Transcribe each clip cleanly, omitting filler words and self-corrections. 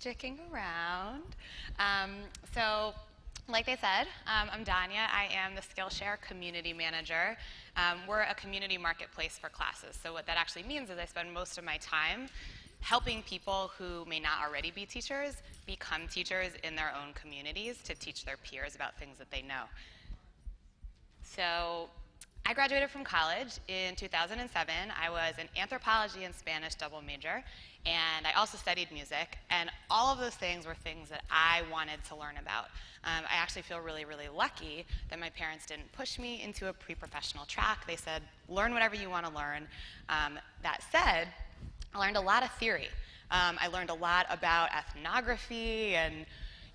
sticking around. So, like they said, I'm Danya. I am the Skillshare Community Manager. We're a community marketplace for classes. So what that actually means is I spend most of my time helping people who may not already be teachers become teachers in their own communities to teach their peers about things that they know. So I graduated from college in 2007. I was an anthropology and Spanish double major, and I also studied music, and all of those things were things that I wanted to learn about. I actually feel really, really lucky that my parents didn't push me into a pre-professional track. They said, learn whatever you want to learn. That said, I learned a lot of theory. I learned a lot about ethnography and,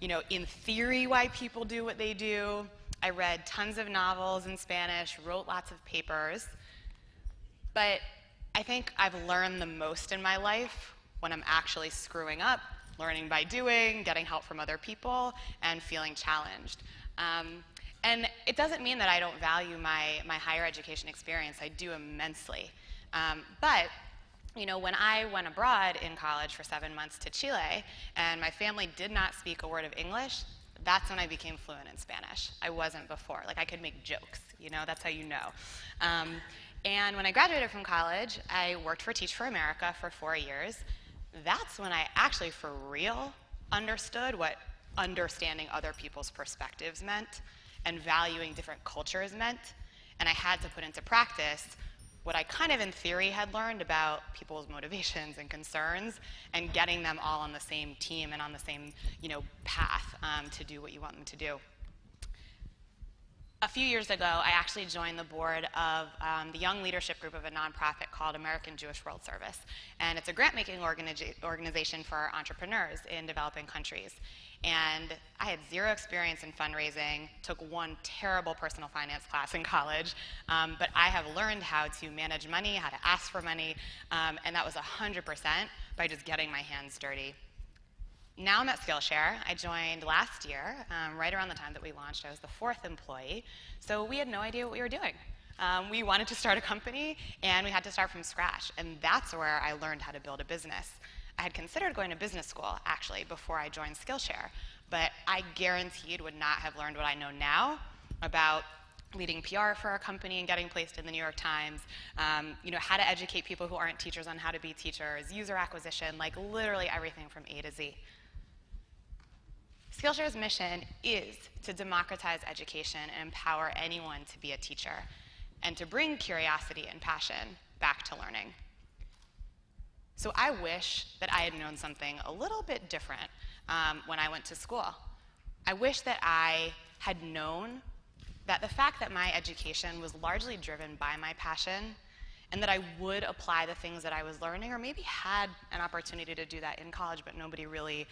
in theory, why people do what they do. I read tons of novels in Spanish, wrote lots of papers. But I think I've learned the most in my life when I'm actually screwing up, learning by doing, getting help from other people, and feeling challenged. And it doesn't mean that I don't value my higher education experience. I do immensely. But when I went abroad in college for 7 months to Chile, and my family did not speak a word of English, that's when I became fluent in Spanish. I wasn't before. Like, I could make jokes, that's how you know. And when I graduated from college, I worked for Teach for America for 4 years. That's when I actually, for real, understood what understanding other people's perspectives meant and valuing different cultures meant. And I had to put into practice what I kind of in theory had learned about people's motivations and concerns, and getting them all on the same team and on the same path to do what you want them to do. A few years ago, I actually joined the board of the young leadership group of a nonprofit called American Jewish World Service. And it's a grant-making organization for entrepreneurs in developing countries. And I had zero experience in fundraising, took one terrible personal finance class in college, but I have learned how to manage money, how to ask for money, and that was 100% by just getting my hands dirty. Now I'm at Skillshare. I joined last year, right around the time that we launched. I was the 4th employee, so we had no idea what we were doing. We wanted to start a company, and we had to start from scratch, and that's where I learned how to build a business. I had considered going to business school, actually, before I joined Skillshare, but I guaranteed would not have learned what I know now about leading PR for a company and getting placed in the New York Times, how to educate people who aren't teachers on how to be teachers, user acquisition, like literally everything from A to Z. Skillshare's mission is to democratize education and empower anyone to be a teacher, and to bring curiosity and passion back to learning. So I wish that I had known something a little bit different when I went to school. I wish that I had known that the fact that my education was largely driven by my passion, and that I would apply the things that I was learning, or maybe had an opportunity to do that in college, but nobody really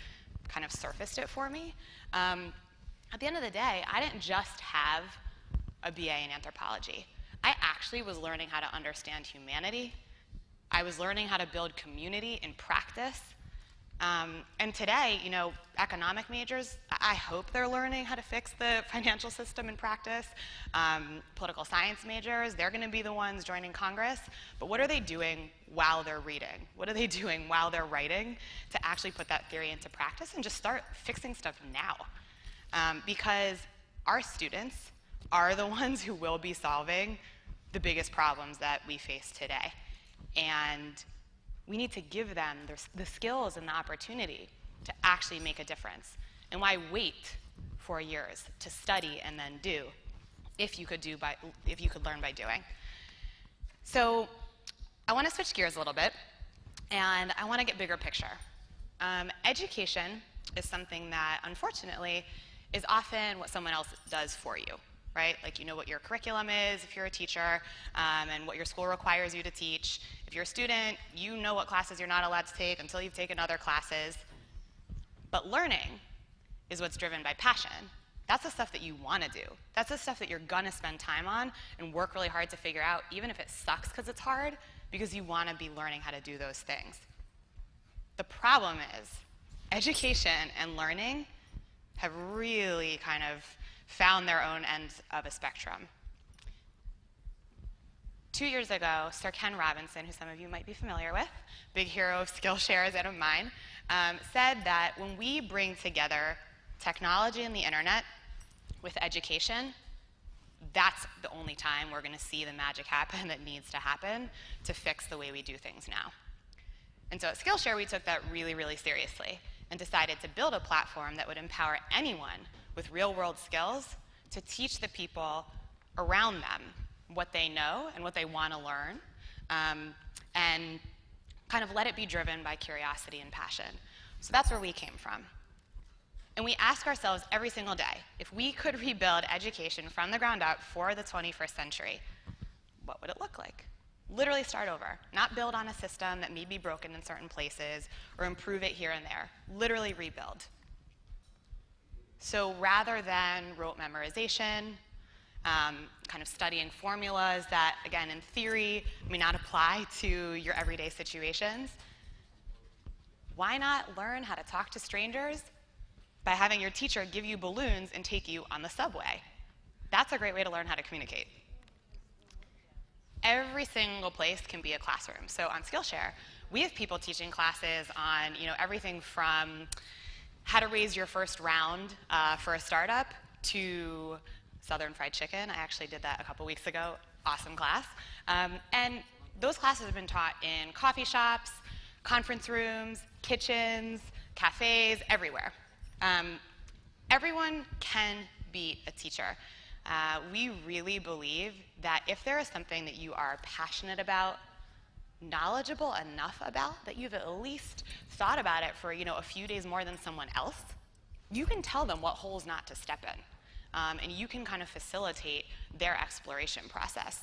kind of surfaced it for me. At the end of the day, I didn't just have a BA in anthropology. I actually was learning how to understand humanity. I was learning how to build community in practice. And today, economic majors, I hope they're learning how to fix the financial system in practice. Political science majors, they're going to be the ones joining Congress. But what are they doing while they're reading? What are they doing while they're writing to actually put that theory into practice and just start fixing stuff now? Because our students are the ones who will be solving the biggest problems that we face today. And we need to give them the skills and the opportunity to actually make a difference. And why wait 4 years to study and then do if you could learn by doing? So I want to switch gears a little bit, and I want to get bigger picture. Education is something that, unfortunately, is often what someone else does for you. Right? Like, you know what your curriculum is if you're a teacher, and what your school requires you to teach. If you're a student, you know what classes you're not allowed to take until you've taken other classes. But learning is what's driven by passion. That's the stuff that you want to do. That's the stuff that you're going to spend time on and work really hard to figure out, even if it sucks because it's hard, because you want to be learning how to do those things. The problem is, education and learning have really kind of found their own end of a spectrum. 2 years ago, Sir Ken Robinson, who some of you might be familiar with, big hero of Skillshare's and of mine, said that when we bring together technology and the internet with education, that's the only time we're going to see the magic happen that needs to happen to fix the way we do things now. And so at Skillshare, we took that really, really seriously and decided to build a platform that would empower anyone with real-world skills to teach the people around them what they know and what they want to learn, and kind of let it be driven by curiosity and passion. So that's where we came from. And we ask ourselves every single day, if we could rebuild education from the ground up for the 21st century, what would it look like? Literally start over, not build on a system that may be broken in certain places or improve it here and there. Literally rebuild. So rather than rote memorization, kind of studying formulas that, again, in theory, may not apply to your everyday situations, why not learn how to talk to strangers by having your teacher give you balloons and take you on the subway? That's a great way to learn how to communicate. Every single place can be a classroom. So on Skillshare, we have people teaching classes on everything from how to raise your first round for a startup to Southern fried chicken. I actually did that a couple weeks ago. Awesome class. And those classes have been taught in coffee shops, conference rooms, kitchens, cafes, everywhere. Everyone can be a teacher. We really believe that if there is something that you are passionate about, knowledgeable enough about, that you've at least thought about it for a few days more than someone else, you can tell them what holes not to step in. And you can kind of facilitate their exploration process.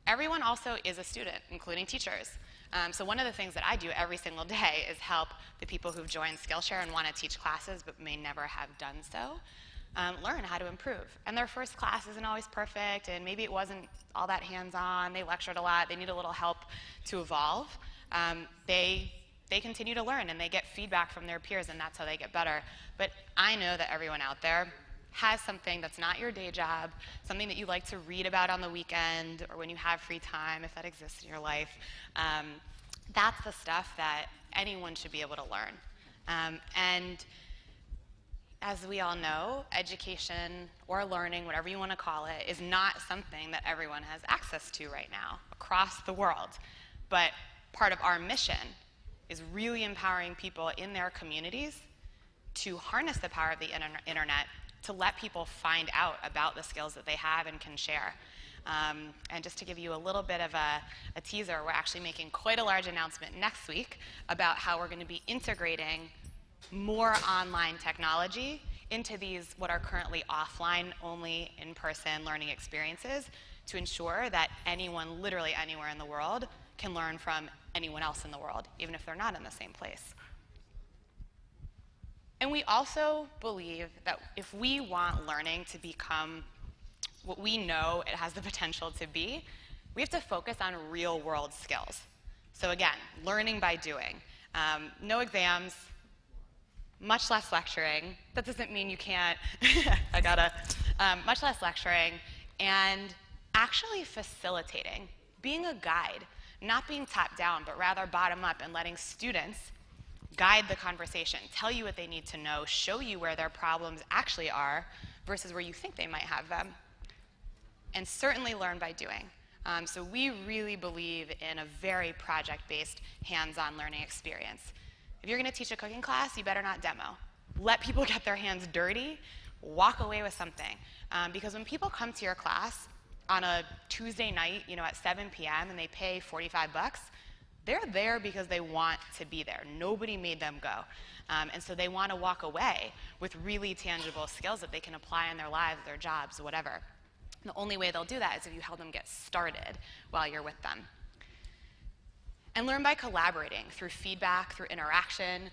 Everyone also is a student, including teachers. So one of the things that I do every single day is help the people who've joined Skillshare and want to teach classes but may never have done so learn how to improve. And their first class isn't always perfect, and maybe it wasn't all that hands-on. They lectured a lot. They need a little help to evolve. They continue to learn, and they get feedback from their peers, and that's how they get better. But I know that everyone out there has something that's not your day job, something that you like to read about on the weekend or when you have free time, if that exists in your life. That's the stuff that anyone should be able to learn. And as we all know, education or learning, whatever you want to call it, is not something that everyone has access to right now across the world. But part of our mission is really empowering people in their communities to harness the power of the internet to let people find out about the skills that they have and can share. And just to give you a little bit of a teaser, we're actually making quite a large announcement next week about how we're going to be integrating more online technology into these what are currently offline only in-person learning experiences to ensure that anyone, literally anywhere in the world, can learn from anyone else in the world, even if they're not in the same place. And we also believe that if we want learning to become what we know it has the potential to be, we have to focus on real-world skills. So again, learning by doing. No exams, much less lecturing. That doesn't mean you can't, much less lecturing, and actually facilitating, being a guide, not being top-down, but rather bottom-up and letting students guide the conversation, tell you what they need to know, show you where their problems actually are versus where you think they might have them. And certainly learn by doing. So we really believe in a very project-based, hands-on learning experience. If you're going to teach a cooking class, you better not demo. Let people get their hands dirty, walk away with something. Because when people come to your class on a Tuesday night, at 7 p.m. and they pay $45, they're there because they want to be there. Nobody made them go. And so they want to walk away with really tangible skills that they can apply in their lives, their jobs, whatever. The only way they'll do that is if you help them get started while you're with them. And learn by collaborating through feedback, through interaction.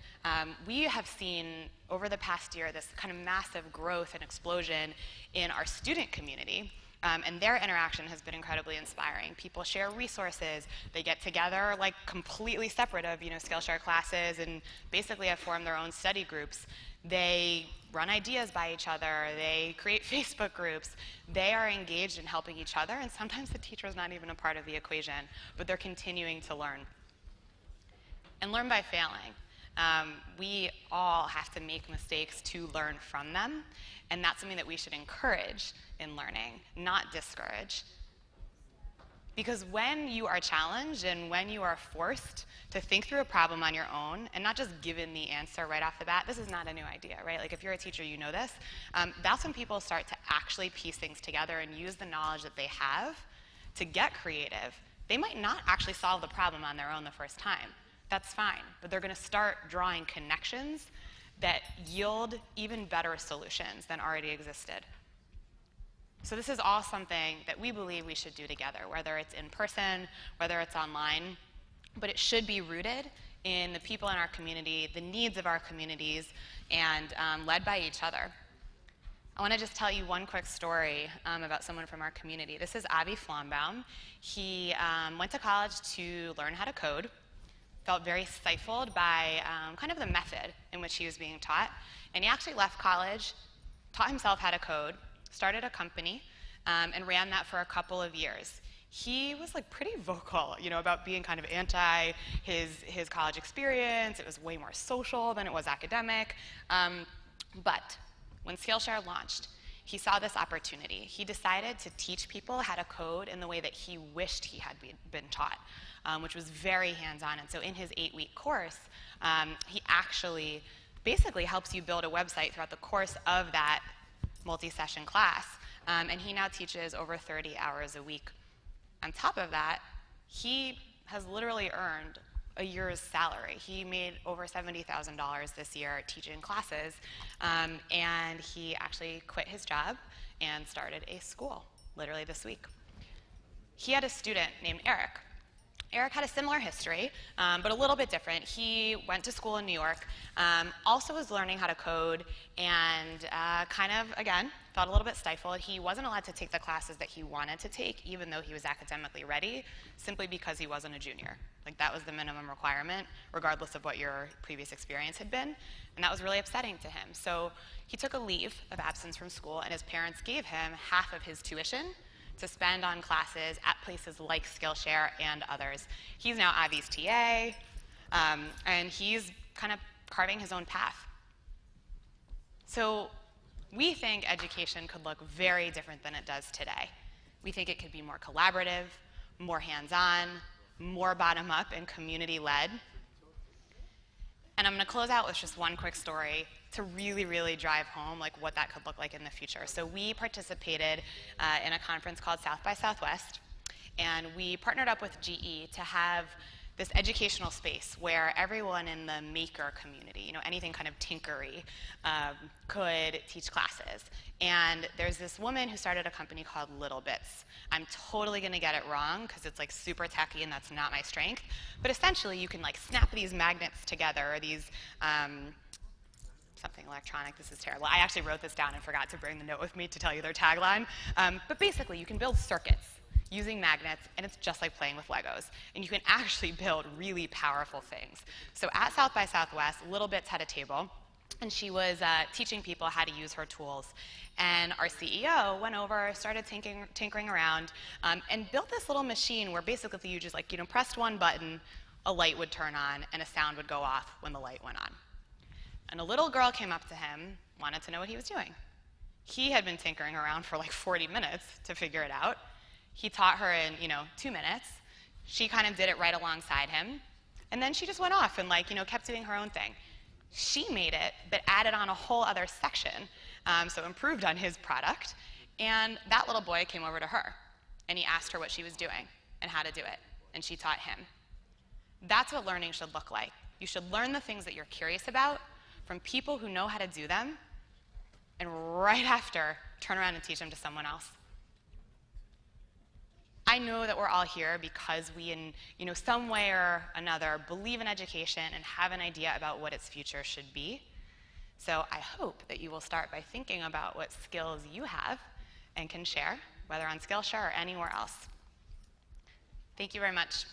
We have seen over the past year this kind of massive growth and explosion in our student community. And their interaction has been incredibly inspiring. People share resources. They get together like completely separate of Skillshare classes and basically have formed their own study groups. They run ideas by each other. They create Facebook groups. They are engaged in helping each other, and sometimes the teacher is not even a part of the equation, but they're continuing to learn. and learn by failing. We all have to make mistakes to learn from them, and that's something that we should encourage in learning, not discourage. Because when you are challenged and when you are forced to think through a problem on your own and not just given the answer right off the bat, this is not a new idea, right? Like if you're a teacher, you know this. That's when people start to actually piece things together and use the knowledge that they have to get creative. They might not actually solve the problem on their own the first time. That's fine, but they're going to start drawing connections that yield even better solutions than already existed. So this is all something that we believe we should do together, whether it's in person, whether it's online, but it should be rooted in the people in our community, the needs of our communities, and led by each other. I want to just tell you one quick story about someone from our community. This is Avi Flombaum. He went to college to learn how to code, felt very stifled by kind of the method in which he was being taught, and he actually left college, taught himself how to code, started a company, and ran that for a couple of years. He was like pretty vocal, about being kind of anti his college experience. It was way more social than it was academic. But when Skillshare launched, he saw this opportunity. He decided to teach people how to code in the way that he wished he had been taught, which was very hands-on. And so in his 8-week course, he actually basically helps you build a website throughout the course of that multi-session class, and he now teaches over 30 hours a week. On top of that, he has literally earned a year's salary. He made over $70,000 this year teaching classes, and he actually quit his job and started a school, literally this week. He had a student named Eric. Eric had a similar history, but a little bit different. He went to school in New York, also was learning how to code, and kind of, again, felt a little bit stifled. He wasn't allowed to take the classes that he wanted to take, even though he was academically ready, simply because he wasn't a junior. Like, that was the minimum requirement, regardless of what your previous experience had been, and that was really upsetting to him. So he took a leave of absence from school, and his parents gave him half of his tuition to spend on classes at places like Skillshare and others. He's now Avi's TA, and he's kind of carving his own path. So we think education could look very different than it does today. We think it could be more collaborative, more hands-on, more bottom-up and community-led. And I'm going to close out with just one quick story to really, really drive home like what that could look like in the future. So we participated in a conference called South by Southwest, and we partnered up with GE to have this educational space where everyone in the maker community, anything kind of tinkery, could teach classes. And there's this woman who started a company called Little Bits. I'm totally going to get it wrong because it's like super techy and that's not my strength. But essentially, you can like snap these magnets together, or these something electronic. This is terrible. I actually wrote this down and forgot to bring the note with me to tell you their tagline. But basically, you can build circuits using magnets, and it's just like playing with Legos. And you can actually build really powerful things. So at South by Southwest, Little Bits had a table, and she was teaching people how to use her tools. And our CEO went over, started tinkering around, and built this little machine where basically you just pressed one button, a light would turn on, and a sound would go off when the light went on. And a little girl came up to him, wanted to know what he was doing. He had been tinkering around for like 40 minutes to figure it out. He taught her in 2 minutes. She kind of did it right alongside him. And then she just went off and kept doing her own thing. She made it, but added on a whole other section, so improved on his product. And that little boy came over to her, and he asked her what she was doing and how to do it. And she taught him. That's what learning should look like. You should learn the things that you're curious about from people who know how to do them, and right after, turn around and teach them to someone else. I know that we're all here because we, in some way or another, believe in education and have an idea about what its future should be. So I hope that you will start by thinking about what skills you have and can share, whether on Skillshare or anywhere else. Thank you very much.